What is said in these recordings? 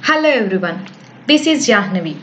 Hello everyone, this is Jahnavi.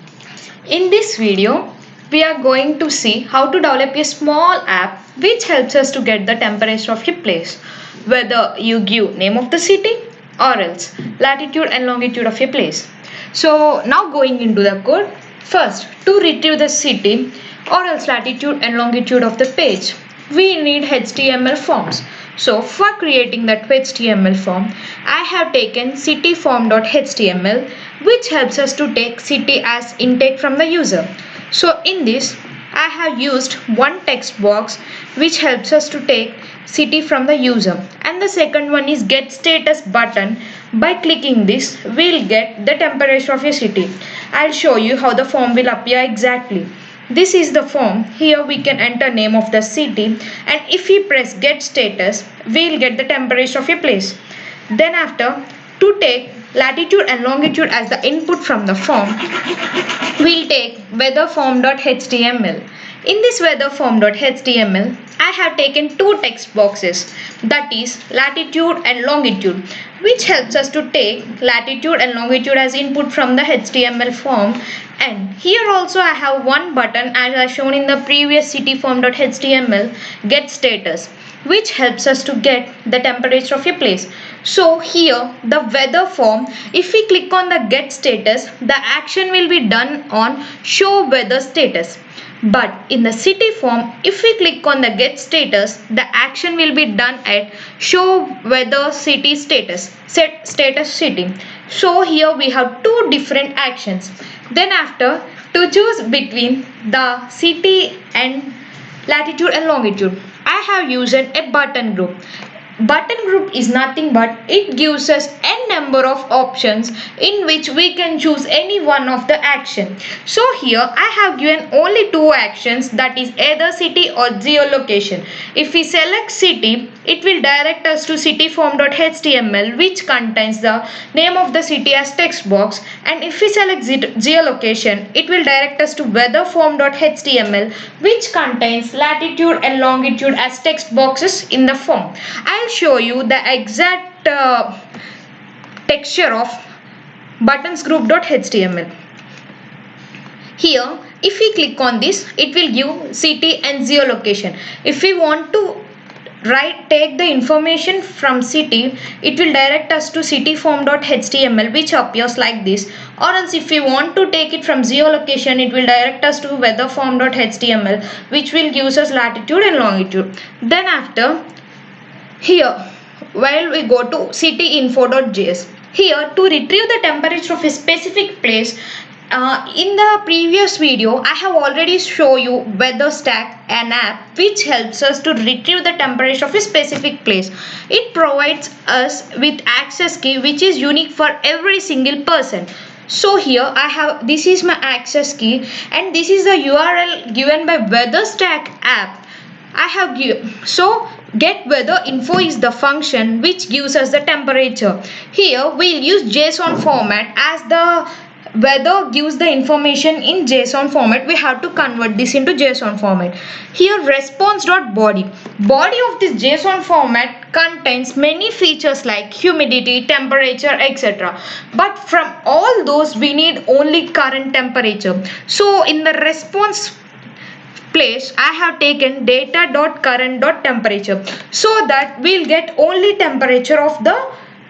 In this video, we are going to see how to develop a small app which helps us to get the temperature of a place, whether you give name of the city or else latitude and longitude of a place. So now going into the code, first to retrieve the city or else latitude and longitude of the page, we need HTML forms. So for creating that HTML form, I have taken cityform.html which helps us to take city as intake from the user. So in this, I have used one text box which helps us to take city from the user, and the second one is get status button. By clicking this, we'll get the temperature of a city. I'll show you how the form will appear exactly. This is the form. Here we can enter name of the city, and if we press get status, we'll get the temperature of a place. Then after, to take latitude and longitude as the input from the form, we'll take weatherform.html. In this weatherform.html, I have taken two text boxes, that is latitude and longitude, which helps us to take latitude and longitude as input from the HTML form. And here also I have one button as I shown in the previous cityform.html, get status, which helps us to get the temperature of a place. So here the weather form, if we click on the get status, the action will be done on show weather status. But in the city form, if we click on the get status, the action will be done at show weather city status, set status city. So here we have two different actions. Then after, to choose between the city and latitude and longitude, I have used a button group. Button group is nothing but it gives us n number of options in which we can choose any one of the action. So here I have given only two actions, that is either city or geolocation. If we select city, it will direct us to cityform.html which contains the name of the city as text box, and if we select geolocation, it will direct us to weatherform.html which contains latitude and longitude as text boxes in the form. I'll show you the exact texture of buttonsgroup.html. Here if we click on this, it will give city and geolocation. If we want to take the information from city, it will direct us to cityform.html which appears like this, or else if we want to take it from geolocation, it will direct us to weatherform.html which will give us latitude and longitude. Then after, here while we go to cityinfo.js, here to retrieve the temperature of a specific place, in the previous video I have already shown you WeatherStack, an app which helps us to retrieve the temperature of a specific place. It provides us with access key which is unique for every single person. So here I have, this is my access key and this is the URL given by WeatherStack app. I have given, so get weather info is the function which gives us the temperature. Here we'll use JSON format, as the weather gives the information in JSON format, we have to convert this into JSON format. Here response.body, body of this JSON format contains many features like humidity, temperature, etc. But from all those we need only current temperature. So in the response place I have taken data.current.temperature so that we'll get only temperature of the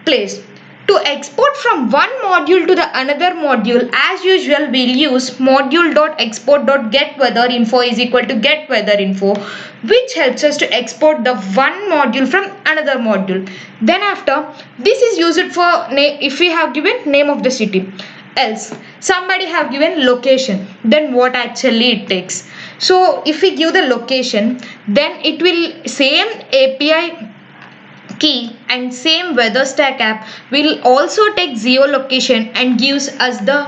place. To export from one module to the another module, as usual we'll use module.export.getWeatherInfo is equal to getWeatherInfo, which helps us to export the one module from another module. Then after, this is used for if we have given name of the city, else somebody have given location, then what actually it takes. So if we give the location, then it will same API key and same WeatherStack app will also take geolocation and gives us the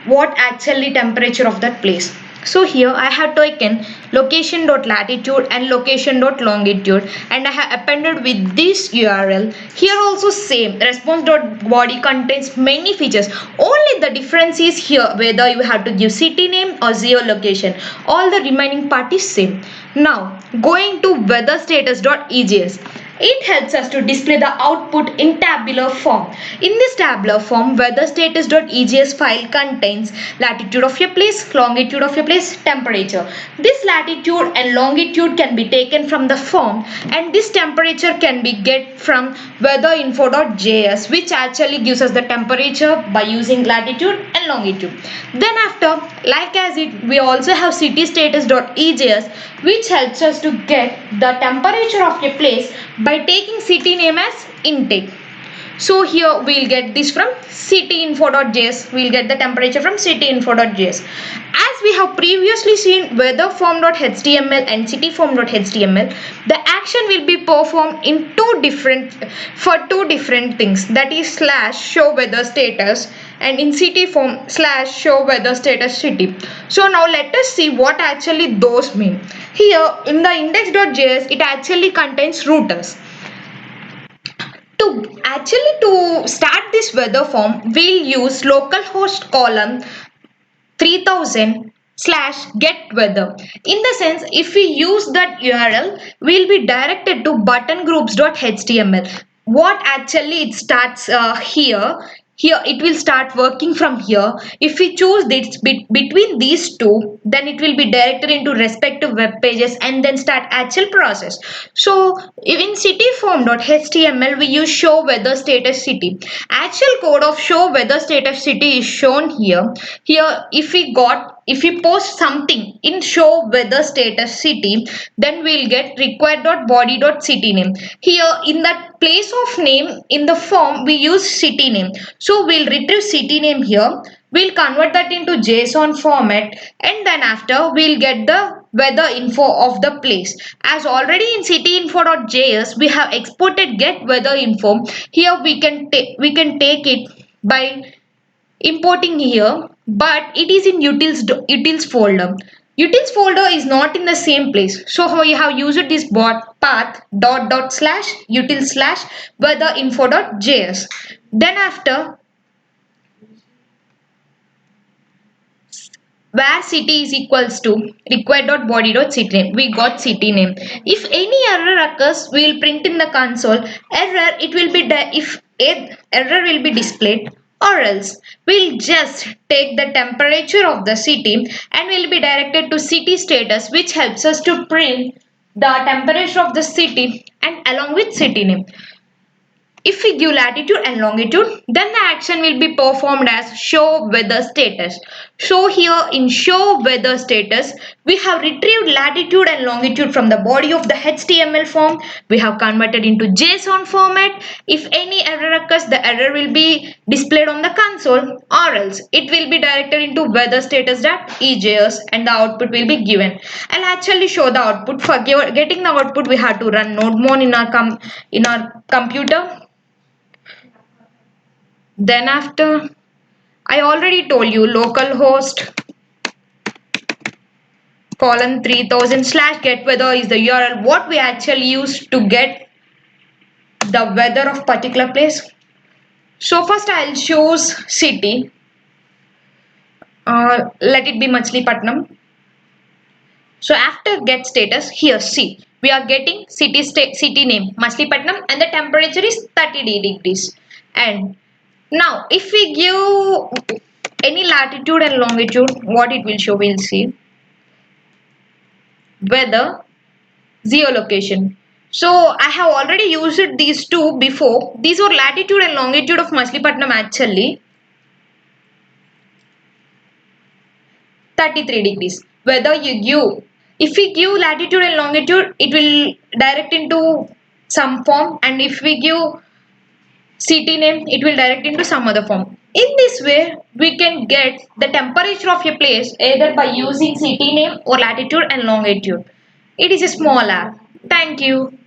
what actually temperature of that place. So here I have taken location.latitude and location.longitude and I have appended with this URL. Here also same, response.body contains many features. Only the difference is here whether you have to give city name or geolocation. All the remaining part is same. Now going to weatherstatus.ejs. It helps us to display the output in tabular form. In this tabular form, weatherstatus.egs file contains latitude of your place, longitude of your place, temperature. This latitude and longitude can be taken from the form, and this temperature can be get from weatherinfo.js, which actually gives us the temperature by using latitude and longitude. Then after, like as it, we also have citystatus.egs, which helps us to get the temperature of a place by taking city name as intake. So here we'll get this from cityinfo.js. We'll get the temperature from cityinfo.js. As we have previously seen weatherform.html and cityform.html, the action will be performed in two different things. That is slash show weather status and in cityform slash show weather status city. So now let us see what actually those mean. Here in the index.js, it actually contains routers. To start this weather form, we'll use localhost column 3000 slash get weather. In the sense, if we use that URL, we'll be directed to buttongroups.html. What actually it starts here it will start working from here. If we choose this between these two, then it will be directed into respective web pages and then start actual process. So in cityform.html, we use show weather status city. Actual code of show weather status city is shown here. If we post something in show weather status city, then we'll get required.body.city name. Here in that place of name in the form, we use city name. So we'll retrieve city name here. We'll convert that into JSON format, and then after we'll get the weather info of the place. As already in cityinfo.js, we have exported get weather info. Here we can take it by importing here, but it is in utils folder. Utils folder is not in the same place, so we have used this path dot slash utils slash weatherinfo.js. Then after, where city is equals to required.body.city name, we got city name. If any error occurs, we will print in the console error. It will be if error will be displayed, or else we'll just take the temperature of the city and will be directed to city status, which helps us to print the temperature of the city and along with city name. If we give latitude and longitude, then the action will be performed as show weather status. So here in show weather status, we have retrieved latitude and longitude from the body of the HTML form. We have converted into JSON format. If any error occurs, the error will be displayed on the console, or else it will be directed into weather status.ejs and the output will be given. I'll actually show the output. For getting the output, we have to run nodemon in our computer. Then after, I already told you localhost column 3000 slash get weather is the URL what we actually use to get the weather of particular place. So first I'll choose city. Let it be Machilipatnam. So after get status, here see, we are getting city name Machilipatnam and the temperature is 30 degrees. And now if we give any latitude and longitude, what it will show, we'll see. Weather, geolocation. So I have already used these two before. These were latitude and longitude of Machilipatnam actually. 33 degrees. Whether you give, if we give latitude and longitude, it will direct into some form, and if we give city name, it will direct into some other form. In this way, we can get the temperature of a place either by using city name or latitude and longitude. It is a small app. Thank you.